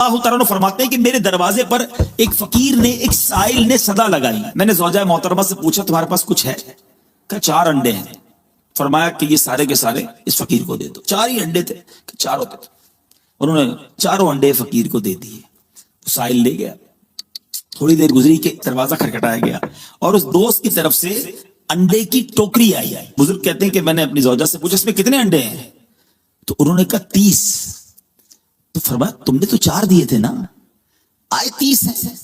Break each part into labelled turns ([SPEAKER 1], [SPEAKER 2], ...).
[SPEAKER 1] اللہ تعالیٰ فرماتے ہیں کہ میرے دروازے پر ایک فقیر نے، ایک سائل نے صدا لگائی. میں نے زوجہ محترمہ سے پوچھا تمہارے پاس کچھ ہے؟ کہ 4 انڈے ہیں. فرمایا کہ یہ سارے کے سارے اس فقیر کو دے دو. 4 ہی انڈے تھے کہ 4 ہوتے تھے. انہوں نے 4 انڈے فقیر کو دے دیے. سائل لے گیا. تھوڑی دیر گزری کہ دروازہ کھٹکھٹایا گیا اور اس دوست کی طرف سے انڈے کی ٹوکری آئی. بزرگ کہتے ہیں کہ میں نے اپنی زوجہ سے پوچھا اس میں کتنے انڈے ہیں؟ تو انہوں نے کہا 30. تو فرمایا تم نے تو 4 دیے تھے نا، آئے 30 ہیں.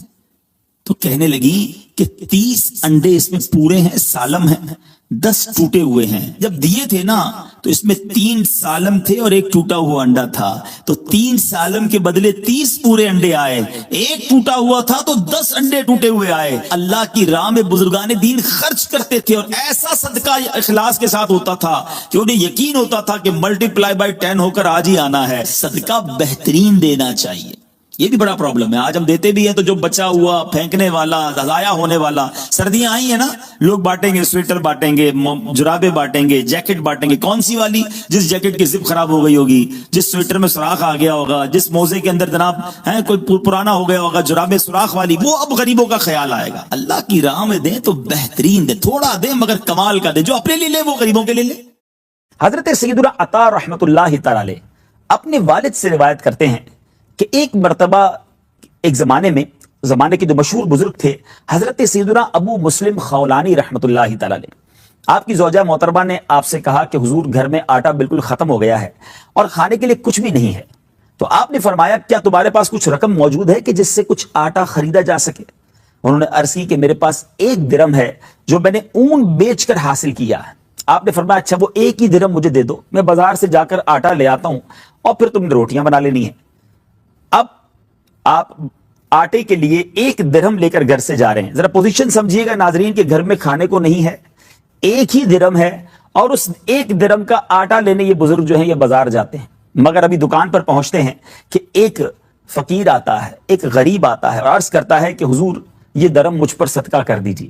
[SPEAKER 1] تو کہنے لگی کہ 30 انڈے اس میں پورے ہیں، سالم ہیں، 10 ٹوٹے ہوئے ہیں. جب دیے تھے نا تو اس میں 3 سالم تھے اور 1 ٹوٹا ہوا انڈا تھا. تو 3 سالم کے بدلے 30 پورے انڈے آئے. 1 ٹوٹا ہوا تھا تو 10 انڈے ٹوٹے ہوئے آئے. اللہ کی راہ میں بزرگان دین خرچ کرتے تھے اور ایسا صدقہ اخلاص کے ساتھ ہوتا تھا کہ انہیں یقین ہوتا تھا کہ ملٹیپلائی بائی 10 ہو کر آج ہی آنا ہے. صدقہ بہترین دینا چاہیے. یہ بھی بڑا پرابلم ہے. آج ہم دیتے بھی ہیں تو جو بچا ہوا، پھینکنے والا، ضائع ہونے والا. سردیاں آئی ہیں نا، لوگ بانٹیں گے، سویٹر بانٹیں گے، جرابیں بانٹیں گے، جیکٹ بانٹیں گے. کون سی والی؟ جس جیکٹ کی زپ خراب ہو گئی ہوگی، جس سویٹر میں سوراخ آ گیا ہوگا، جس موزے کے اندر جناب ہے کوئی پرانا ہو گیا ہوگا، جرابیں سوراخ والی، وہ اب غریبوں کا خیال آئے گا. اللہ کی راہ میں دیں تو بہترین دیں، تھوڑا دیں مگر کمال کا دیں. جو اپنے لیے لے وہ غریبوں کے لیے لے.
[SPEAKER 2] حضرت سیدنا عطا رحمت اللہ تعالی اپنے والد سے روایت کرتے ہیں کہ ایک مرتبہ ایک زمانے کے جو مشہور بزرگ تھے حضرت سیدنا ابو مسلم خولانی رحمت اللہ تعالی، آپ کی زوجہ محترمہ نے آپ سے کہا کہ حضور گھر میں آٹا بالکل ختم ہو گیا ہے اور کھانے کے لیے کچھ بھی نہیں ہے. تو آپ نے فرمایا کیا تمہارے پاس کچھ رقم موجود ہے کہ جس سے کچھ آٹا خریدا جا سکے؟ انہوں نے عرض کی کہ میرے پاس 1 درم ہے جو میں نے اون بیچ کر حاصل کیا ہے. آپ نے فرمایا اچھا وہ 1 ہی درم مجھے دے دو، میں بازار سے جا کر آٹا لے آتا ہوں اور پھر تم نے روٹیاں بنا لینی ہیں. اب آپ آٹے کے لیے 1 درہم لے کر گھر سے جا رہے ہیں. ذرا پوزیشن سمجھیے گا ناظرین کہ گھر میں کھانے کو نہیں ہے، 1 ہی درہم ہے اور اس 1 درہم کا آٹا لینے یہ بزرگ جو ہیں یہ بازار جاتے ہیں. مگر ابھی دکان پر پہنچتے ہیں کہ ایک فقیر آتا ہے، ایک غریب آتا ہے اور عرض کرتا ہے کہ حضور یہ درہم مجھ پر صدقہ کر دیجیے.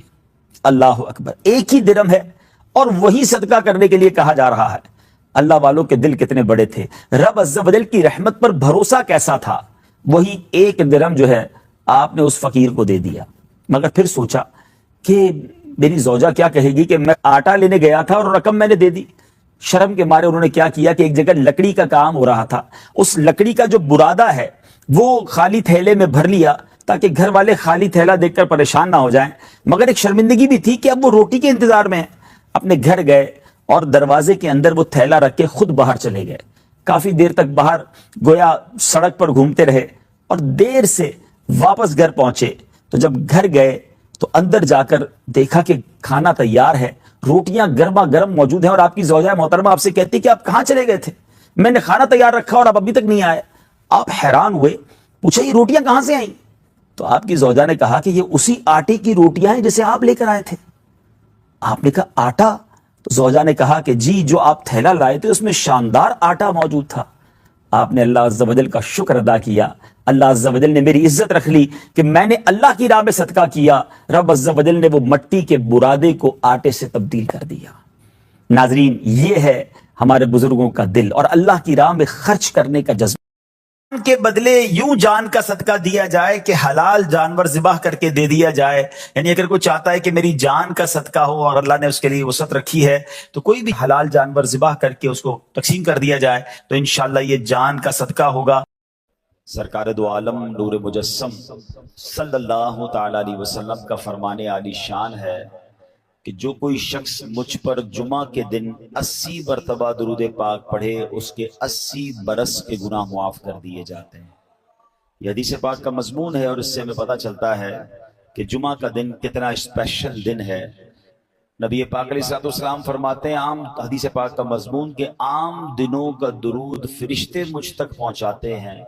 [SPEAKER 2] اللہ اکبر، 1 ہی درہم ہے اور وہی صدقہ کرنے کے لیے کہا جا رہا ہے. اللہ والوں کے دل کتنے بڑے تھے، رب عز و جل کی رحمت پر بھروسہ کیسا تھا. وہی 1 درہم جو ہے آپ نے اس فقیر کو دے دیا. مگر پھر سوچا کہ میری زوجہ کیا کہے گی کہ میں آٹا لینے گیا تھا اور رقم میں نے دے دی. شرم کے مارے انہوں نے کیا کیا کہ ایک جگہ لکڑی کا کام ہو رہا تھا، اس لکڑی کا جو برادہ ہے وہ خالی تھیلے میں بھر لیا تاکہ گھر والے خالی تھیلا دیکھ کر پریشان نہ ہو جائیں. مگر ایک شرمندگی بھی تھی کہ اب وہ روٹی کے انتظار میں ہیں. اپنے گھر گئے اور دروازے کے اندر وہ تھیلا رکھ کے خود باہر چلے گئے. کافی دیر تک باہر گویا سڑک پر گھومتے رہے اور دیر سے واپس گھر پہنچے. تو جب گھر گئے تو اندر جا کر دیکھا کہ کھانا تیار ہے، روٹیاں گرما گرم موجود ہیں اور آپ کی زوجہ محترمہ آپ سے کہتی کہ آپ کہاں چلے گئے تھے؟ میں نے کھانا تیار رکھا اور آپ ابھی تک نہیں آئے. آپ حیران ہوئے، پوچھا یہ روٹیاں کہاں سے آئیں؟ تو آپ کی زوجہ نے کہا کہ یہ اسی آٹے کی روٹیاں ہیں جسے آپ لے کر آئے تھے. آپ نے کہا آٹا؟ تو زوجہ نے کہا کہ جی جو آپ تھیلا لائے تھے اس میں شاندار آٹا موجود تھا. آپ نے اللہ عز و جل کا شکر ادا کیا. اللہ عز و جل نے میری عزت رکھ لی کہ میں نے اللہ کی راہ میں صدقہ کیا. رب عز و جل نے وہ مٹی کے برادے کو آٹے سے تبدیل کر دیا. ناظرین یہ ہے ہمارے بزرگوں کا دل اور اللہ کی راہ میں خرچ کرنے کا جذبہ. کے بدلے یوں جان کا صدقہ دیا جائے کہ حلال جانور ذبح کر کے دے دیا جائے. یعنی اگر کوئی چاہتا ہے کہ میری جان کا صدقہ ہو اور اللہ نے اس کے لیے وسعت رکھی ہے تو کوئی بھی حلال جانور ذبح کر کے اس کو تقسیم کر دیا جائے تو انشاءاللہ یہ جان کا صدقہ ہوگا.
[SPEAKER 1] سرکار دو عالم نور مجسم صلی اللہ تعالی علیہ وسلم کا فرمان عالی شان ہے کہ جو کوئی شخص مجھ پر جمعہ کے دن 80 مرتبہ درود پاک پڑھے اس کے 80 برس کے گناہ معاف کر دیے جاتے ہیں. یہ حدیث پاک کا مضمون ہے اور اس سے ہمیں پتہ چلتا ہے کہ جمعہ کا دن کتنا اسپیشل دن ہے. نبی پاک علیہ السلام فرماتے ہیں عام حدیث پاک کا مضمون کہ عام دنوں کا درود فرشتے مجھ تک پہنچاتے ہیں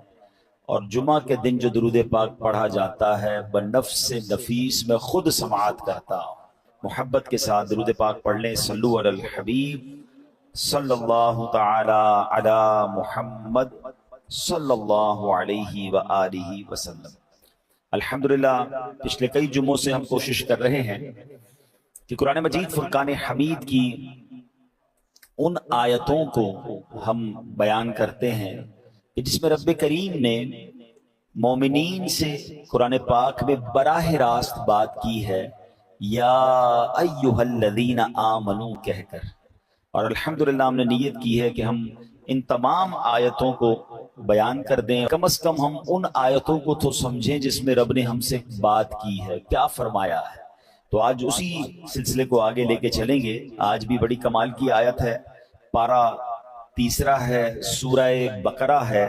[SPEAKER 1] اور جمعہ کے دن جو درود پاک پڑھا جاتا ہے بنفس نفیس میں خود سماعت کرتا ہوں. محبت کے ساتھ درود پاک پڑھ لیں. صلو علی الحبیب صلی اللہ تعالی علی محمد صلی اللہ علیہ وآلہ وسلم. الحمدللہ پچھلے کئی جمعوں سے ہم کوشش کر رہے ہیں کہ قرآن مجید فرقان حمید کی ان آیتوں کو ہم بیان کرتے ہیں کہ جس میں رب کریم نے
[SPEAKER 2] مومنین سے قرآن پاک میں براہ راست بات کی ہے یا ایہا الذین آمنو کہہ کر، اور الحمدللہ ہم نے نیت کی ہے کہ ہم ان تمام آیتوں کو بیان کر دیں، کم از کم ہم ان آیتوں کو تو سمجھیں جس میں رب نے ہم سے بات کی ہے، کیا فرمایا ہے۔ تو آج اسی سلسلے کو آگے لے کے چلیں گے۔ آج بھی بڑی کمال کی آیت ہے، پارہ تیسرا ہے، سورہ بقرہ ہے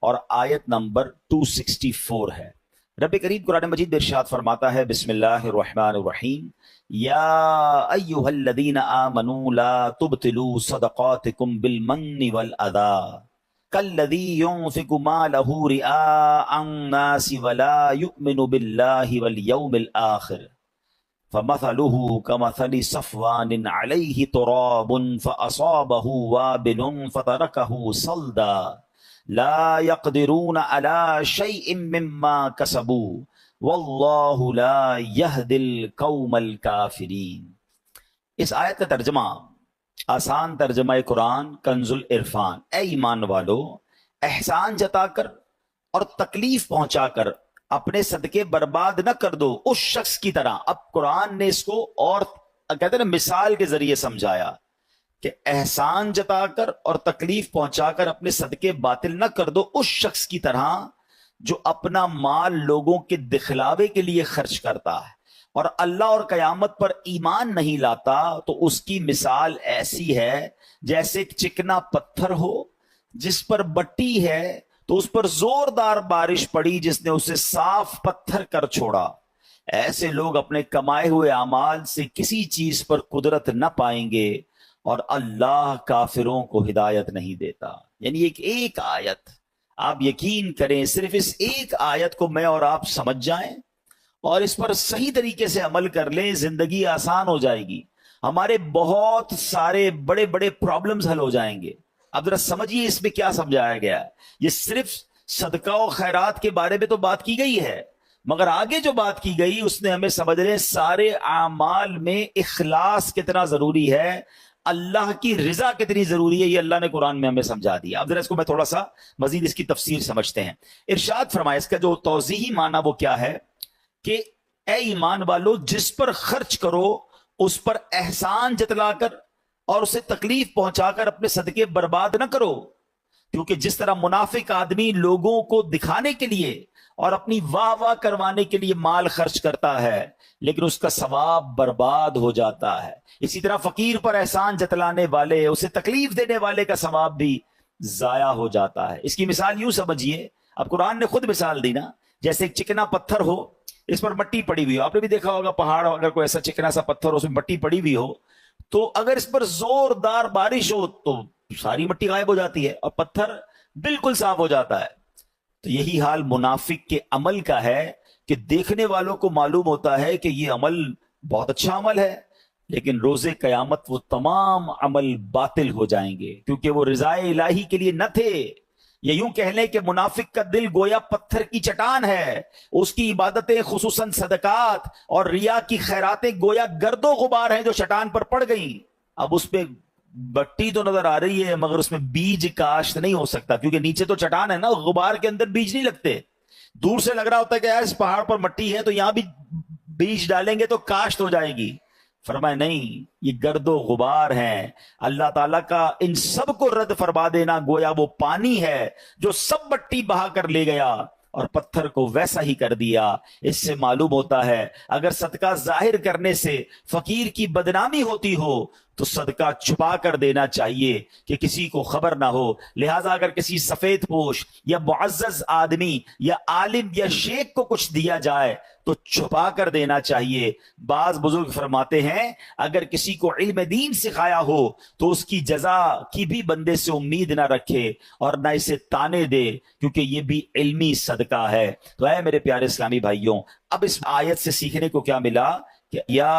[SPEAKER 2] اور آیت نمبر 264 ہے۔ رب کریم قرآن مجید میں ارشاد فرماتا ہے، بسم اللہ الرحمن الرحیم، یا ایہا الذین آمنوا لا تبطلوا صدقاتکم بالمن والأذی کالذی ينفق مالہ رئاء الناس ولا یؤمن باللہ والیوم الآخر فمثله كمثل صفوان عليه تراب فأصابه وابل فتركه صلدا لا يقدرون على شيء مما كسبوا والله لا يهدي القوم الكافرين۔ اس آیت کا ترجمہ، آسان ترجمہ قرآن کنز العرفان، اے ایمان والو احسان جتا کر اور تکلیف پہنچا کر اپنے صدقے برباد نہ کر دو اس شخص کی طرح۔ اب قرآن نے اس کو اور کہتے ہیں نا مثال کے ذریعے سمجھایا کہ احسان جتا کر اور تکلیف پہنچا کر اپنے صدقے باطل نہ کر دو اس شخص کی طرح جو اپنا مال لوگوں کے دکھلاوے کے لیے خرچ کرتا ہے اور اللہ اور قیامت پر ایمان نہیں لاتا، تو اس کی مثال ایسی ہے جیسے ایک چکنا پتھر ہو جس پر بٹی ہے تو اس پر زوردار بارش پڑی جس نے اسے صاف پتھر کر چھوڑا۔ ایسے لوگ اپنے کمائے ہوئے اعمال سے کسی چیز پر قدرت نہ پائیں گے اور اللہ کافروں کو ہدایت نہیں دیتا۔ یعنی ایک آیت، آپ یقین کریں صرف اس ایک آیت کو میں اور آپ سمجھ جائیں اور اس پر صحیح طریقے سے عمل کر لیں، زندگی آسان ہو جائے گی، ہمارے بہت سارے بڑے بڑے پرابلمز حل ہو جائیں گے۔ اب ذرا سمجھیے اس میں کیا سمجھایا گیا ہے۔ یہ صرف صدقہ و خیرات کے بارے میں تو بات کی گئی ہے، مگر آگے جو بات کی گئی اس نے ہمیں سمجھ لیں سارے اعمال میں اخلاص کتنا ضروری ہے، اللہ کی رضا کتنی ضروری ہے، یہ اللہ نے قرآن میں ہمیں سمجھا دیا۔ اب ذرا اس کو میں تھوڑا سا مزید اس کی تفسیر سمجھتے ہیں۔ ارشاد فرمائے، اس کا جو توضیحی معنی وہ کیا ہے کہ اے ایمان والو جس پر خرچ کرو اس پر احسان جتلا کر اور اسے تکلیف پہنچا کر اپنے صدقے برباد نہ کرو، کیونکہ جس طرح منافق آدمی لوگوں کو دکھانے کے لیے اور اپنی واہ واہ کروانے کے لیے مال خرچ کرتا ہے لیکن اس کا ثواب برباد ہو جاتا ہے، اسی طرح فقیر پر احسان جتلانے والے، اسے تکلیف دینے والے کا ثواب بھی ضائع ہو جاتا ہے۔ اس کی مثال یوں سمجھیے، اب قرآن نے خود مثال دی نا، جیسے ایک چکنا پتھر ہو، اس پر مٹی پڑی ہوئی ہو، آپ نے بھی دیکھا ہوگا پہاڑ اگر کوئی ایسا چکنا سا پتھر ہو اس میں مٹی پڑی ہوئی ہو تو اگر اس پر زوردار بارش ہو تو ساری مٹی غائب ہو جاتی ہے اور پتھر بالکل صاف ہو جاتا ہے۔ تو یہی حال منافق کے عمل کا ہے کہ دیکھنے والوں کو معلوم ہوتا ہے کہ یہ عمل بہت اچھا عمل ہے، لیکن روز قیامت وہ تمام عمل باطل ہو جائیں گے کیونکہ وہ رضائے الہی کے لیے نہ تھے۔ یہ یوں کہہ لیں کہ منافق کا دل گویا پتھر کی چٹان ہے، اس کی عبادتیں خصوصاً صدقات اور ریا کی خیراتیں گویا گرد و غبار ہیں جو چٹان پر پڑ گئیں۔ اب اس پہ بٹی تو نظر آ رہی ہے مگر اس میں بیج کاشت نہیں ہو سکتا کیونکہ نیچے تو چٹان ہے نا، غبار کے اندر بیج نہیں لگتے۔ دور سے لگ رہا ہوتا ہے کہ یار اس پہاڑ پر مٹی ہے تو یہاں بھی بیج ڈالیں گے تو کاشت ہو جائے گی۔ فرمائے نہیں، یہ گرد و غبار ہیں، اللہ تعالیٰ کا ان سب کو رد فرما دینا گویا وہ پانی ہے جو سب مٹی بہا کر لے گیا اور پتھر کو ویسا ہی کر دیا۔ اس سے معلوم ہوتا ہے اگر صدقہ ظاہر کرنے سے فقیر کی بدنامی ہوتی ہو تو صدقہ چھپا کر دینا چاہیے کہ کسی کو خبر نہ ہو۔ لہٰذا اگر کسی سفید پوش یا معزز آدمی یا عالم یا شیخ کو کچھ دیا جائے تو چھپا کر دینا چاہیے۔ بعض بزرگ فرماتے ہیں اگر کسی کو علم دین سکھایا ہو تو اس کی جزا کی بھی بندے سے امید نہ رکھے اور نہ اسے تانے دے کیونکہ یہ بھی علمی صدقہ ہے۔ تو اے میرے پیارے اسلامی بھائیوں، اب اس آیت سے سیکھنے کو کیا ملا کہ یا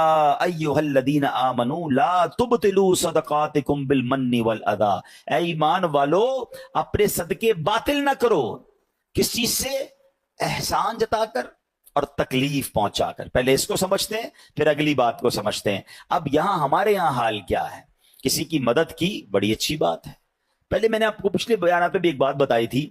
[SPEAKER 2] ایھا الذین آمنوا لا تبطلوا صدقاتکم بالمن والاذی، اے ایمان والو اپنے صدقے باطل نہ کرو، کس چیز سے؟ احسان جتا کر اور تکلیف پہنچا کر۔ پہلے اس کو سمجھتے ہیں پھر اگلی بات کو سمجھتے ہیں۔ اب یہاں ہمارے یہاں حال کیا ہے؟ کسی کی مدد کی بڑی اچھی بات ہے۔ پہلے میں نے آپ کو پچھلے بیانات میں بھی ایک بات بتائی تھی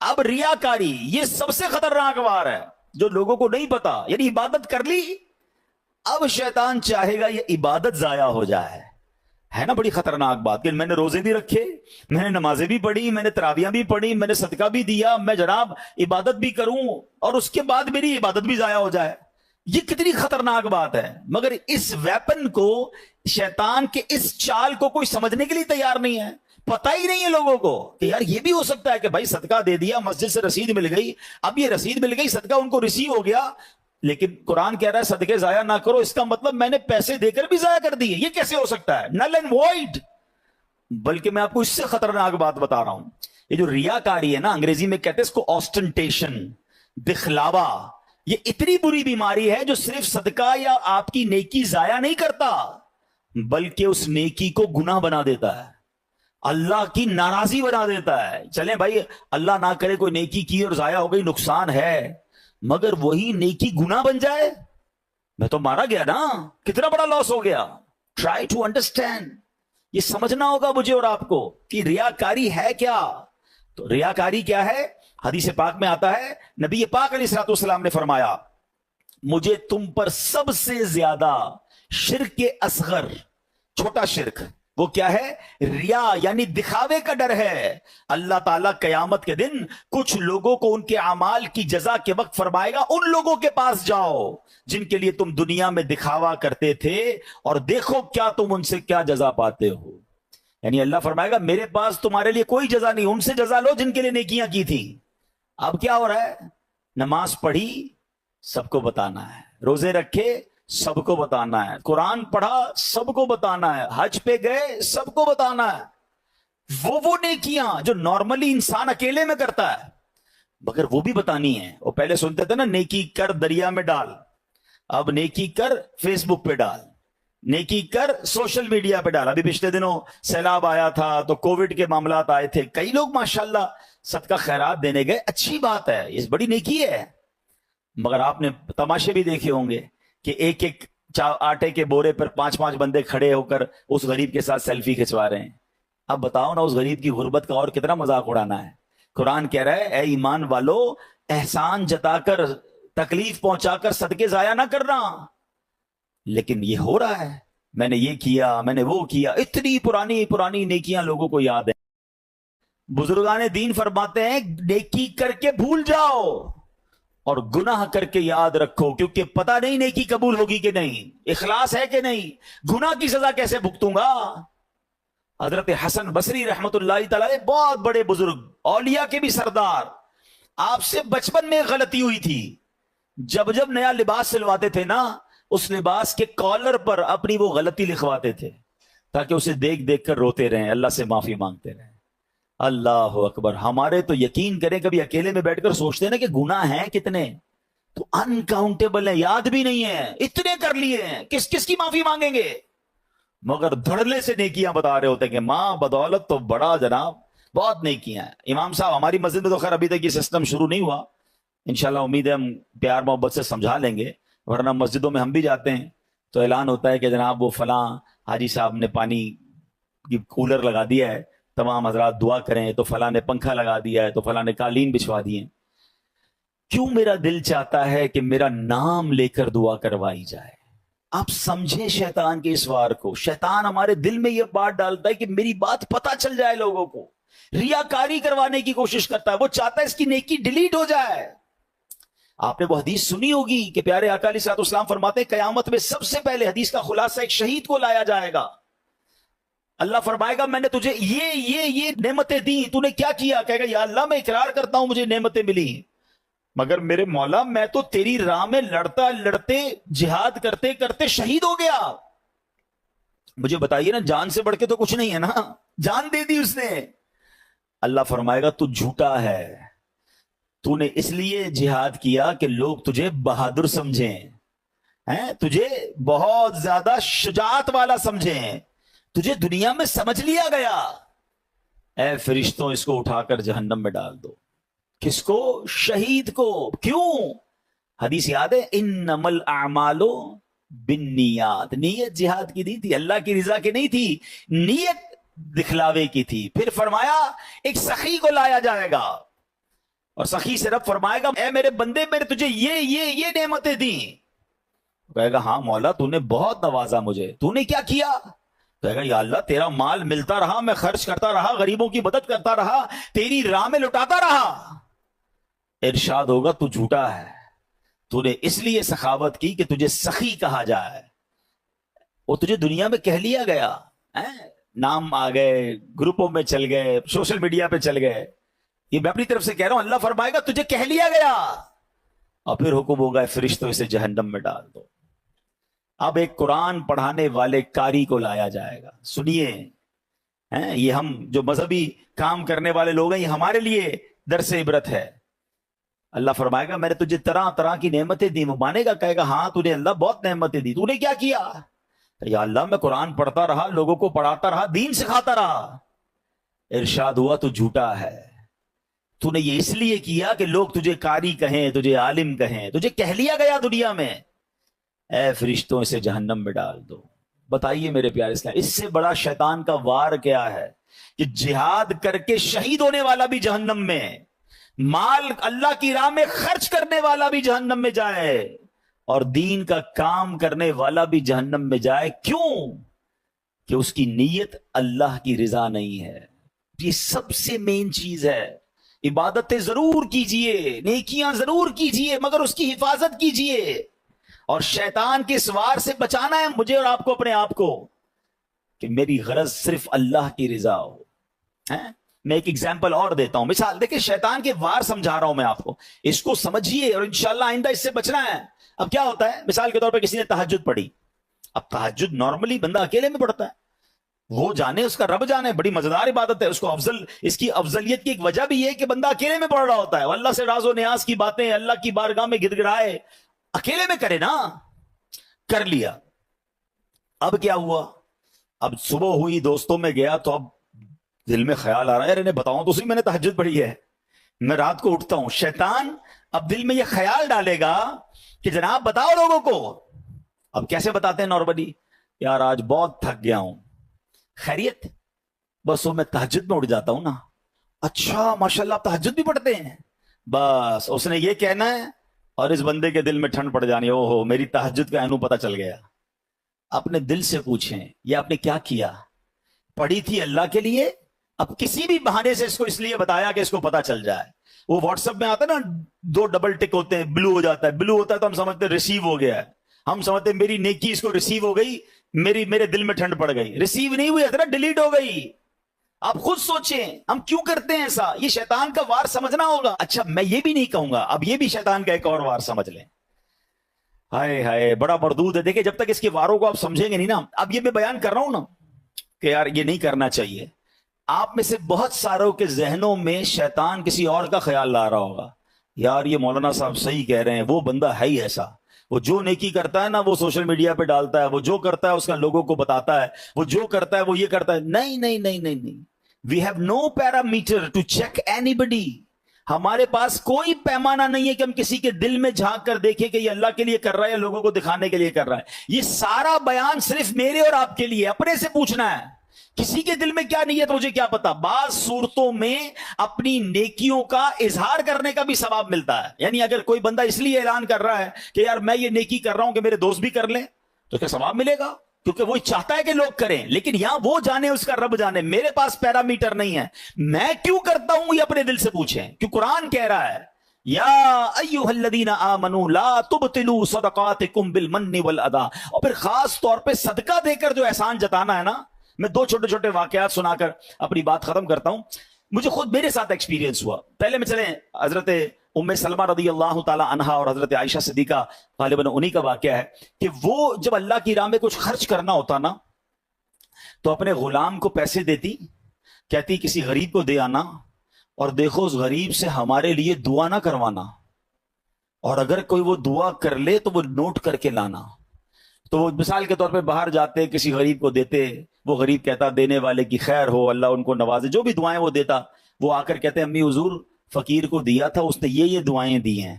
[SPEAKER 2] اب ریاکاری یہ سب سے خطرناک وار ہے جو لوگوں کو نہیں پتا. یعنی عبادت کر لی, اب شیطان چاہے گا یہ عبادت ضائع ہو جائے. ہے نا بڑی خطرناک بات کہ میں نے روزے بھی رکھے, میں نے نمازیں بھی پڑھی, میں نے تراویاں بھی پڑھی, میں نے صدقہ بھی دیا, میں جناب عبادت بھی کروں اور اس کے بعد میری عبادت بھی ضائع ہو جائے. یہ کتنی خطرناک بات ہے. مگر اس ویپن کو, شیطان کے اس چال کو کوئی سمجھنے کے لیے تیار نہیں ہے. پتا ہی نہیں ہے لوگوں کو کہ یار یہ بھی ہو سکتا ہے کہ بھائی صدقہ دے دیا, مسجد سے رسید مل گئی, اب یہ رسید مل گئی, صدقہ ان کو ریسیو ہو گیا, لیکن قرآن کہہ رہا ہے صدقے ضائع نہ کرو. اس کا مطلب میں نے پیسے دے کر بھی ضائع کر دیے. یہ کیسے ہو سکتا ہے؟ Null and void. بلکہ میں آپ کو اس سے خطرناک بات بتا رہا ہوں. یہ جو ریاکاری ہے نا, انگریزی میں کہتے ہیں اس کو آسٹنٹیشن, دکھلاوا. یہ اتنی بری بیماری ہے جو صرف صدقہ یا آپ کی نیکی ضائع نہیں کرتا, بلکہ اس نیکی کو گناہ بنا دیتا ہے, اللہ کی ناراضی بنا دیتا ہے. چلیں بھائی اللہ نہ کرے کوئی نیکی کی اور ضائع ہو گئی, نقصان ہے, مگر وہی نیکی گناہ بن جائے, میں تو مارا گیا نا, کتنا بڑا لاس ہو گیا. Try to understand. یہ سمجھنا ہوگا مجھے اور آپ کو کہ ریاکاری ہے کیا. تو ریاکاری کیا ہے؟ حدیث پاک میں آتا ہے, نبی پاک علیہ الصلوۃ والسلام نے فرمایا, مجھے تم پر سب سے زیادہ شرک اصغر, چھوٹا شرک, وہ کیا ہے؟ ریا, یعنی دکھاوے کا ڈر ہے. اللہ تعالیٰ قیامت کے دن کچھ لوگوں کو ان کے اعمال کی جزا کے وقت فرمائے گا, ان لوگوں کے پاس جاؤ جن کے لیے تم دنیا میں دکھاوا کرتے تھے اور دیکھو کیا تم ان سے کیا جزا پاتے ہو. یعنی اللہ فرمائے گا میرے پاس تمہارے لیے کوئی جزا نہیں, ان سے جزا لو جن کے لیے نیکیاں کی تھی. اب کیا ہو رہا ہے؟ نماز پڑھی سب کو بتانا ہے, روزے رکھے سب کو بتانا ہے, قرآن پڑھا سب کو بتانا ہے, حج پہ گئے سب کو بتانا ہے. وہ نیکیاں جو نارملی انسان اکیلے میں کرتا ہے, مگر وہ بھی بتانی ہے. وہ پہلے سنتے تھے نا, نیکی کر دریا میں ڈال, اب نیکی کر فیس بک پہ ڈال, نیکی کر سوشل میڈیا پہ ڈال. ابھی پچھلے دنوں سیلاب آیا تھا تو کووڈ کے معاملات آئے تھے, کئی لوگ ماشاءاللہ صدقہ خیرات دینے گئے, اچھی بات ہے, یہ بڑی نیکی ہے. مگر آپ نے تماشے بھی دیکھے ہوں گے کہ ایک ایک آٹے کے بورے پر 5-5 بندے کھڑے ہو کر اس غریب کے ساتھ سیلفی کھنچوا رہے ہیں. اب بتاؤ نا, اس غریب کی غربت کا اور کتنا مذاق اڑانا ہے. قرآن کہہ رہا ہے اے ایمان والو, احسان جتا کر, تکلیف پہنچا کر صدقے ضائع نہ کرنا. لیکن یہ ہو رہا ہے, میں نے یہ کیا, میں نے وہ کیا, اتنی پرانی پرانی نیکیاں لوگوں کو یاد ہیں. بزرگان دین فرماتے ہیں نیکی کر کے بھول جاؤ اور گناہ کر کے یاد رکھو, کیونکہ پتہ نہیں نیکی قبول ہوگی کہ نہیں, اخلاص ہے کہ نہیں, گناہ کی سزا کیسے بھگتوں گا. حضرت حسن بصری رحمت اللہ تعالی بہت بڑے بزرگ, اولیاء کے بھی سردار, آپ سے بچپن میں غلطی ہوئی تھی. جب جب نیا لباس سلواتے تھے نا, اس لباس کے کالر پر اپنی وہ غلطی لکھواتے تھے تاکہ اسے دیکھ دیکھ کر روتے رہیں, اللہ سے معافی مانگتے رہیں. اللہ اکبر. ہمارے تو یقین کریں کبھی اکیلے میں بیٹھ کر سوچتے ہیں نا کہ گناہ ہیں کتنے, تو انکاؤنٹیبل ہیں, یاد بھی نہیں ہے, اتنے کر لیے ہیں, کس کس کی معافی مانگیں گے. مگر دھڑلے سے نیکیاں بتا رہے ہوتے ہیں کہ ماں بدولت تو بڑا جناب بہت نیکیاں ہیں. امام صاحب ہماری مسجد میں تو خیر ابھی تک یہ سسٹم شروع نہیں ہوا, انشاءاللہ امید ہے ہم پیار محبت سے سمجھا لیں گے, ورنہ مسجدوں میں ہم بھی جاتے ہیں تو اعلان ہوتا ہے کہ جناب وہ فلاں حاجی صاحب نے پانی کی کولر لگا دیا ہے, تمام حضرات دعا کریں, تو فلاں نے پنکھا لگا دیا ہے, تو فلاں نے قالین بچھوا دیے. کیوں میرا دل چاہتا ہے کہ میرا نام لے کر دعا کروائی جائے. آپ سمجھیں شیطان کے اس وار کو. شیطان ہمارے دل میں یہ بات ڈالتا ہے کہ میری بات پتہ چل جائے لوگوں کو, ریاکاری کروانے کی کوشش کرتا ہے, وہ چاہتا ہے اس کی نیکی ڈیلیٹ ہو جائے. آپ نے وہ حدیث سنی ہوگی کہ پیارے آقا علیہ الصلوۃ والسلام فرماتے ہیں قیامت میں سب سے پہلے, حدیث کا خلاصہ, ایک شہید کو لایا جائے گا. اللہ فرمائے گا میں نے تجھے یہ نعمتیں دی, تو نے کیا کیا؟ کہے گا یا اللہ میں اقرار کرتا ہوں مجھے نعمتیں ملی, مگر میرے مولا میں تو تیری راہ میں لڑتا لڑتے جہاد کرتے کرتے شہید ہو گیا. مجھے بتائیے نا, جان سے بڑھ کے تو کچھ نہیں ہے نا, جان دے دی اس نے. اللہ فرمائے گا تو جھوٹا ہے, تو نے اس لیے جہاد کیا کہ لوگ تجھے بہادر سمجھیں, تجھے بہت زیادہ شجاعت والا سمجھیں, تجھے دنیا میں سمجھ لیا گیا. اے فرشتوں اس کو اٹھا کر جہنم میں ڈال دو. کس کو؟ شہید کو. کیوں؟ حدیث یاد ہے, انما الاعمال بالنیات. نیت جہاد کی نہیں تھی, اللہ کی رضا کی نہیں تھی, نیت دکھلاوے کی تھی. پھر فرمایا ایک سخی کو لایا جائے گا, اور سخی سے رب فرمائے گا اے میرے بندے میں نے تجھے یہ نعمتیں دی. کہے گا ہاں مولا تو نے بہت نوازا مجھے, تو نے کیا کیا؟ کہے گا یا اللہ تیرا مال ملتا رہا, میں خرچ کرتا رہا, غریبوں کی مدد کرتا رہا, تیری راہ میں لٹاتا رہا. ارشاد ہوگا تو جھوٹا ہے, تو نے اس لیے سخاوت کی کہ تجھے سخی کہا جائے, وہ تجھے دنیا میں کہہ لیا گیا, نام آ گئے, گروپوں میں چل گئے, سوشل میڈیا پہ چل گئے. یہ میں اپنی طرف سے کہہ رہا ہوں, اللہ فرمائے گا تجھے کہہ لیا گیا, اور پھر حکم ہوگا فرشتوں اسے جہنم میں ڈال دو. اب ایک قرآن پڑھانے والے قاری کو لایا جائے گا. سنیے, یہ ہم جو مذہبی کام کرنے والے لوگ ہیں, یہ ہمارے لیے درس عبرت ہے. اللہ فرمائے گا میں نے تجھے طرح طرح کی نعمتیں دی. وہ مانے گا, کہے گا ہاں تو نے اللہ بہت نعمتیں دی, تو نے کیا کیا؟ یا اللہ میں قرآن پڑھتا رہا, لوگوں کو پڑھاتا رہا, دین سکھاتا رہا. ارشاد ہوا تو جھوٹا ہے, تو نے یہ اس لیے کیا کہ لوگ تجھے قاری کہیں, تجھے عالم کہیں, تجھے کہہ لیا گیا دنیا میں. اے فرشتوں اسے جہنم میں ڈال دو. بتائیے میرے پیارے اسلام, اس سے بڑا شیطان کا وار کیا ہے کہ جہاد کر کے شہید ہونے والا بھی جہنم میں, مال اللہ کی راہ میں خرچ کرنے والا بھی جہنم میں جائے, اور دین کا کام کرنے والا بھی جہنم میں جائے. کیوں؟ کہ اس کی نیت اللہ کی رضا نہیں ہے. یہ سب سے مین چیز ہے. عبادتیں ضرور کیجئے, نیکیاں ضرور کیجئے, مگر اس کی حفاظت کیجئے. اور شیطان کے سوار سے بچانا ہے مجھے اور آپ کو, اپنے آپ کو, کہ میری غرض صرف اللہ کی رضا ہو. میں ایک ایگزامپل اور دیتا ہوں, مثال دیکھیں, شیطان کے وار سمجھا رہا ہوں میں آپ کو, اس کو سمجھیے اور انشاءاللہ آئندہ اس سے بچنا ہے. اب کیا ہوتا ہے, مثال کے طور پہ کسی نے تہجد پڑھی. اب تہجد نارملی بندہ اکیلے میں پڑھتا ہے, وہ جانے, اس کا رب جانے, بڑی مزیدار عبادت ہے. اس کو اس کی افضلیت کی ایک وجہ بھی ہے کہ بندہ اکیلے میں پڑھ رہا ہوتا ہے. اللہ سے راز و نیاز کی باتیں اللہ کی بارگاہ میں گڑ گڑائے, اکیلے میں کرے نا. کر لیا. اب کیا ہوا, اب صبح ہوئی, دوستوں میں گیا, تو اب دل میں خیال آ رہا ہے, انہیں بتاؤں تو صحیح میں نے تہجد پڑھی ہے, میں رات کو اٹھتا ہوں. شیطان اب دل میں یہ خیال ڈالے گا کہ جناب بتاؤ لوگوں کو. اب کیسے بتاتے ہیں نارملی, یار آج بہت تھک گیا ہوں, خیریت؟ بس وہ میں تہجد میں اٹھ جاتا ہوں نا. اچھا ماشاءاللہ آپ تہجد بھی پڑھتے ہیں؟ بس اس نے یہ کہنا ہے, اور اس بندے کے دل میں ٹھنڈ پڑ جانی, او ہو میری تہجد کا اینو پتہ چل گیا. اپنے دل سے پوچھیں یہ آپ نے کیا کیا؟ پڑھی تھی اللہ کے لیے, اب کسی بھی بہانے سے اس کو اس لیے بتایا کہ اس کو پتہ چل جائے. وہ واٹس ایپ میں آتا ہے نا, 2 ڈبل ٹک ہوتے ہیں, بلو ہو جاتا ہے. بلو ہوتا ہے تو ہم سمجھتے ہیں ریسیو ہو گیا ہے, ہم سمجھتے ہیں میری نیکی اس کو ریسیو ہو گئی, میرے دل میں ٹھنڈ پڑ گئی. ریسیو نہیں ہوئی, حضرت ڈیلیٹ ہو گئی. آپ خود سوچیں ہم کیوں کرتے ہیں ایسا. یہ شیطان کا وار سمجھنا ہوگا. اچھا میں یہ بھی نہیں کہوں گا, اب یہ بھی شیطان کا ایک اور وار سمجھ لیں. ہائے ہائے بڑا مردود ہے. دیکھیں جب تک اس کے واروں کو آپ سمجھیں گے نہیں نا, اب یہ میں بیان کر رہا ہوں نا کہ یار یہ نہیں کرنا چاہیے, آپ میں سے بہت ساروں کے ذہنوں میں شیطان کسی اور کا خیال لا رہا ہوگا, یار یہ مولانا صاحب صحیح کہہ رہے ہیں, وہ بندہ ہے ہی ایسا, وہ جو نیکی کرتا ہے نا وہ سوشل میڈیا پہ ڈالتا ہے, وہ جو کرتا ہے اس کا لوگوں کو بتاتا ہے, وہ جو کرتا ہے وہ یہ کرتا ہے. نہیں نہیں نہیں نہیں نہیں, we have no parameter to check اینی بڈی. ہمارے پاس کوئی پیمانہ نہیں ہے کہ ہم کسی کے دل میں جھانک کر دیکھیں کہ یہ اللہ کے لیے کر رہا ہے یا لوگوں کو دکھانے کے لیے کر رہا ہے. یہ سارا بیان صرف میرے اور آپ کے لیے, اپنے سے پوچھنا ہے. کسی کے دل میں کیا نیت مجھے کیا پتا. بعض صورتوں میں اپنی نیکیوں کا اظہار کرنے کا بھی ثواب ملتا ہے. یعنی اگر کوئی بندہ اس لیے اعلان کر رہا ہے کہ یار میں یہ نیکی کر رہا ہوں کہ میرے دوست بھی کر لیں, تو کیا ثواب ملے گا, کیونکہ وہ چاہتا ہے کہ لوگ کریں. لیکن یہاں وہ جانے, اس کا رب جانے, میرے پاس پیرامیٹر نہیں ہے. میں کیوں کرتا ہوں یہ اپنے دل سے پوچھیں, کیوں قرآن کہہ رہا ہے یا ایھا الذین آمنوا لا تبطلوا صدقاتکم بالمن والاذی. اور پھر خاص طور پہ صدقہ دے کر جو احسان جتانا ہے نا. میں 2 چھوٹے چھوٹے واقعات سنا کر اپنی بات ختم کرتا ہوں. مجھے خود میرے ساتھ ایکسپیرینس ہوا. پہلے میں چلیں حضرت ام سلمہ رضی اللہ تعالی عنہا اور حضرت عائشہ صدیقہ غالباً انہی کا واقعہ ہے کہ وہ جب اللہ کی راہ میں کچھ خرچ کرنا ہوتا نا تو اپنے غلام کو پیسے دیتی, کہتی کسی غریب کو دے آنا, اور دیکھو اس غریب سے ہمارے لیے دعا نہ کروانا, اور اگر کوئی وہ دعا کر لے تو وہ نوٹ کر کے لانا. تو وہ مثال کے طور پہ باہر جاتے, کسی غریب کو دیتے, وہ غریب کہتا دینے والے کی خیر ہو, اللہ ان کو نوازے, جو بھی دعائیں وہ دیتا. وہ آ کر کہتے امی حضور فقیر کو دیا تھا, اس نے یہ دعائیں دی ہیں.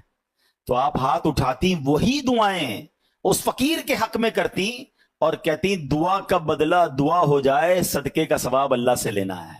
[SPEAKER 2] تو آپ ہاتھ اٹھاتی, وہی دعائیں اس فقیر کے حق میں کرتی اور کہتی دعا کا بدلہ دعا ہو جائے, صدقے کا ثواب اللہ سے لینا ہے.